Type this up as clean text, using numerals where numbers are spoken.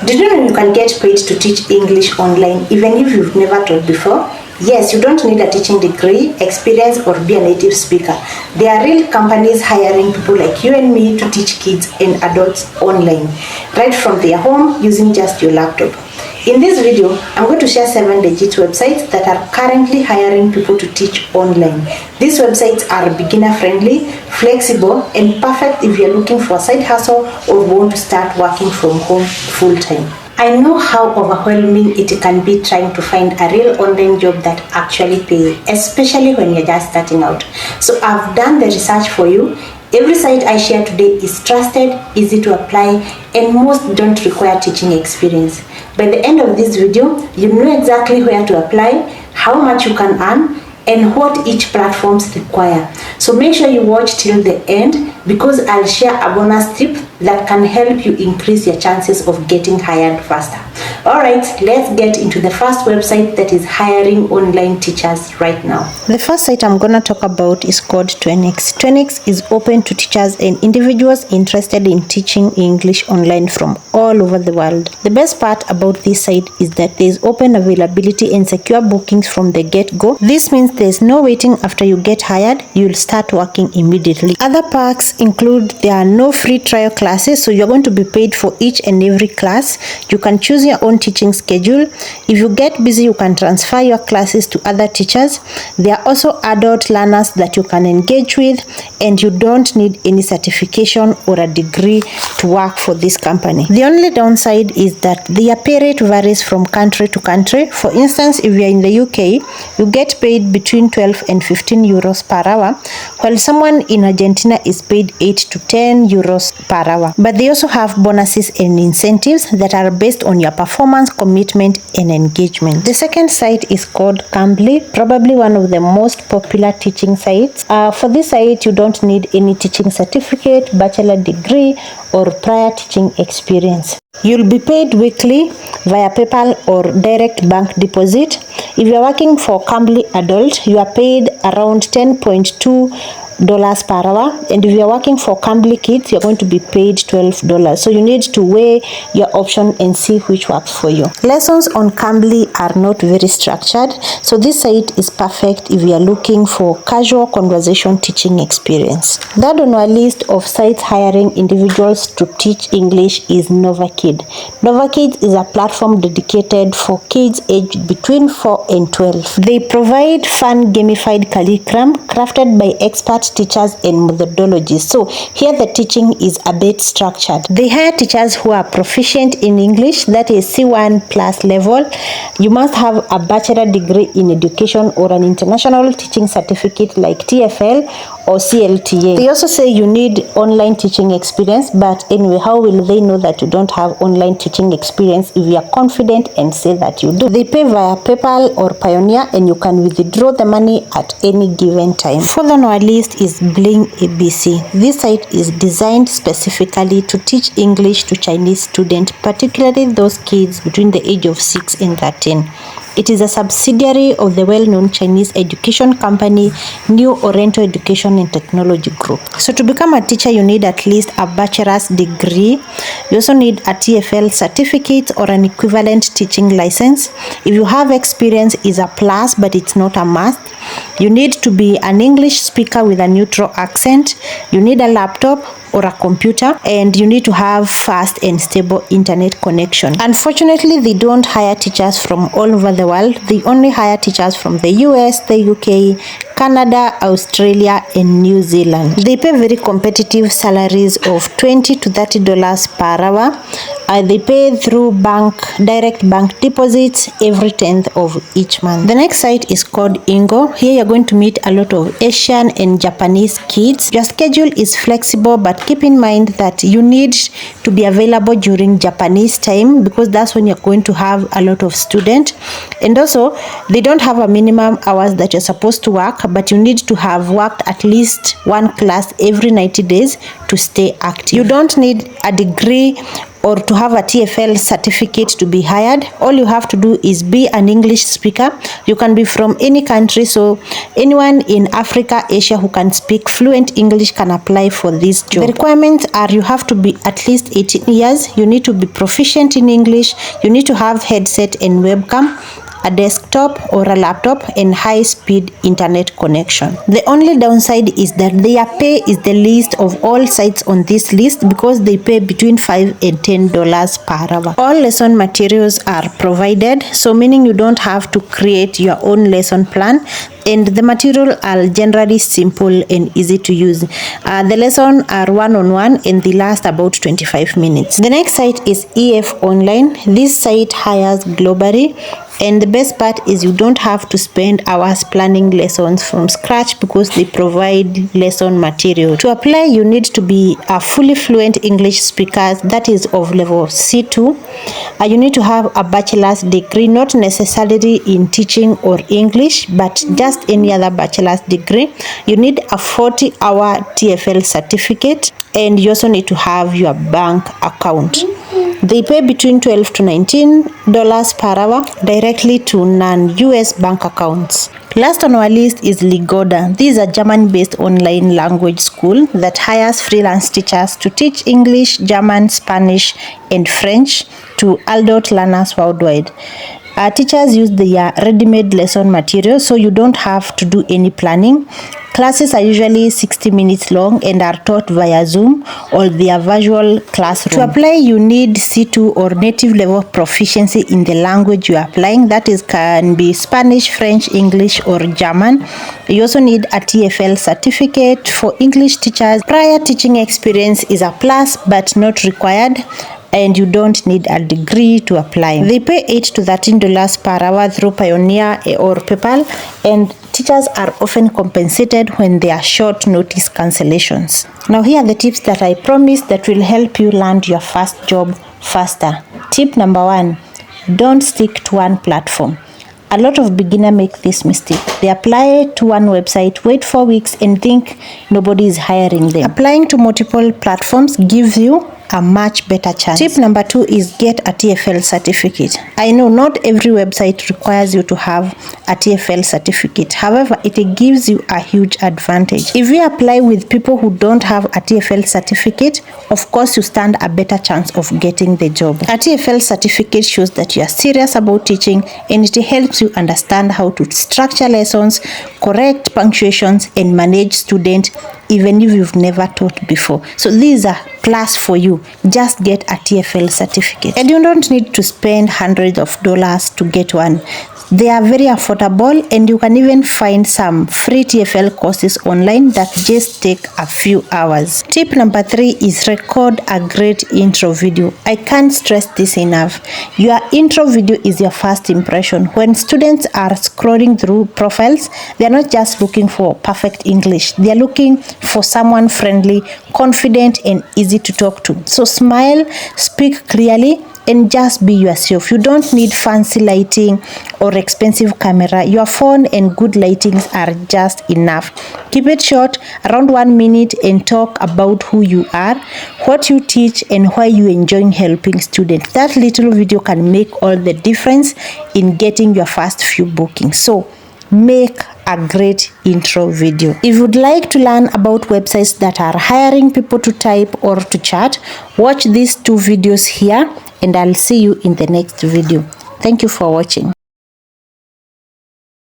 Did you know you can get paid to teach English online even if you've never taught before? Yes, you don't need a teaching degree, experience, or be a native speaker. There are real companies hiring people like you and me to teach kids and adults online, right from their home using just your laptop. In this video, I'm going to share 7 legit websites that are currently hiring people to teach online. These websites are beginner friendly, flexible, and perfect if you're looking for a side hustle or want to start working from home full time. I know how overwhelming it can be trying to find a real online job that actually pays, especially when you're just starting out. So I've done the research for you. Every site I share today is trusted, easy to apply, and most don't require teaching experience. By the end of this video, you know exactly where to apply, how much you can earn, and what each platforms require. So make sure you watch till the end because I'll share a bonus tip that can help you increase your chances of getting hired faster. Alright, let's get into the first website that is hiring online teachers right now. The first site I'm gonna talk about is called Twenix. Twenix is open to teachers and individuals interested in teaching English online from all over the world. The best part about this site is that there is open availability and secure bookings from the get-go. This means there's no waiting after you get hired, you'll start working immediately. Other perks include there are no free trial classes, so you're going to be paid for each and every class. You can choose your own teaching schedule. If you get busy, you can transfer your classes to other teachers. There are also adult learners that you can engage with, and you don't need any certification or a degree to work for this company. The only downside is that their pay rate varies from country to country. For instance, if you're in the UK, you get paid between 12 and 15 euros per hour, while someone in Argentina is paid 8 to 10 euros per hour. But they also have bonuses and incentives that are based on your performance, commitment, and engagement. The second site is called Cambly, probably one of the most popular teaching sites. For this site, you don't need any teaching certificate, bachelor degree, or prior teaching experience. You'll be paid weekly via PayPal or direct bank deposit. If you're working for Cambly Adult, you are paid around $10.2 per hour, and if you're working for Cambly Kids, you're going to be paid $12. So you need to weigh your option and see which works for you. Lessons on Cambly are not very structured, so this site is perfect if you're looking for casual conversation teaching experience. Third on our list of sites hiring individuals to teach English is NovaKid. NovaKid is a platform dedicated for kids aged between 4 and 12. They provide fun gamified curriculum crafted by expert teachers and methodologies. So here the teaching is a bit structured. They hire teachers who are proficient in English, that is C1 plus level. You must have a bachelor degree in education or an international teaching certificate like TEFL or CLTA. They also say you need online teaching experience, but anyway, how will they know that you don't have online teaching experience if you are confident and say that you do? They pay via PayPal or Pioneer, and you can withdraw the money at any given time. Further on our list is Bling ABC. This site is designed specifically to teach English to Chinese students, particularly those kids between the age of 6 and 13. It is a subsidiary of the well-known Chinese education company New Oriental Education and Technology Group. So to become a teacher, you need at least a bachelor's degree. You also need a TEFL certificate or an equivalent teaching license. If you have experience, is a plus, but it's not a must. You need to be an English speaker with a neutral accent. You need a laptop or a computer, and you need to have fast and stable internet connection. Unfortunately, they don't hire teachers from all over the world. They only hire teachers from the US, the UK, Canada, Australia, and New Zealand. They pay very competitive salaries of $20 to $30 per hour. They pay through direct bank deposits every 10th of each month. The next site is called Ingo. Here you're going to meet a lot of Asian and Japanese kids. Your schedule is flexible, but keep in mind that you need to be available during Japanese time because that's when you're going to have a lot of students. And also, they don't have a minimum hours that you're supposed to work, but you need to have worked at least one class every 90 days to stay active. You don't need a degree or to have a TEFL certificate to be hired. All you have to do is be an English speaker. You can be from any country, so anyone in Africa, Asia who can speak fluent English can apply for this job. The requirements are you have to be at least 18 years, you need to be proficient in English, you need to have headset and webcam, a desktop or a laptop, and high-speed internet connection. The only downside is that their pay is the least of all sites on this list because they pay between $5 and $10 per hour. All lesson materials are provided, so meaning you don't have to create your own lesson plan, and the material are generally simple and easy to use. The lessons are one-on-one and they last about 25 minutes. The next site is EF Online. This site hires globally, and the best part is you don't have to spend hours planning lessons from scratch because they provide lesson material. To apply, you need to be a fully fluent English speaker, that is of level C2. You need to have a bachelor's degree, not necessarily in teaching or English, but just any other bachelor's degree. You need a 40-hour TEFL certificate, and you also need to have your bank account. They pay between $12 to $19 per hour directly to non-US bank accounts. Last on our list is Lingoda. This is a German-based online language school that hires freelance teachers to teach English, German, Spanish, and French to adult learners worldwide. Teachers use their ready-made lesson material, so you don't have to do any planning. Classes are usually 60 minutes long and are taught via Zoom or their virtual classroom. To apply, you need C2 or native level proficiency in the language you are applying. That is, can be Spanish, French, English, or German. You also need a TEFL certificate. For English teachers, prior teaching experience is a plus but not required, and you don't need a degree to apply. They pay $8 to $13 per hour through Pioneer or PayPal, and teachers are often compensated when there are short notice cancellations. Now here are the tips that I promised that will help you land your first job faster. Tip number 1, don't stick to one platform. A lot of beginners make this mistake. They apply to one website, wait 4 weeks, and think nobody is hiring them. Applying to multiple platforms gives you a much better chance. Tip number 2 is get a TEFL certificate. I know not every website requires you to have a TEFL certificate. However, it gives you a huge advantage. If you apply with people who don't have a TEFL certificate, of course you stand a better chance of getting the job. A TEFL certificate shows that you are serious about teaching, and it helps you understand how to structure lessons, correct punctuations, and manage students even if you've never taught before. So these are plus for you. Just get a TEFL certificate, and you don't need to spend hundreds of dollars to get one. They are very affordable, and you can even find some free TEFL courses online that just take a few hours. Tip number 3 is record a great intro video. I can't stress this enough. Your intro video is your first impression. When students are scrolling through profiles, they are not just looking for perfect English. They are looking for someone friendly, confident, and easy to talk to. So smile, speak clearly, and just be yourself. You don't need fancy lighting or expensive camera. Your phone and good lightings are just enough. Keep it short, around 1 minute, and talk about who you are, what you teach, and why you enjoy helping students. That little video can make all the difference in getting your first few bookings. So make a great intro video. If you'd like to learn about websites that are hiring people to type or to chat, watch these 2 videos here, and I'll see you in the next video. Thank you for watching.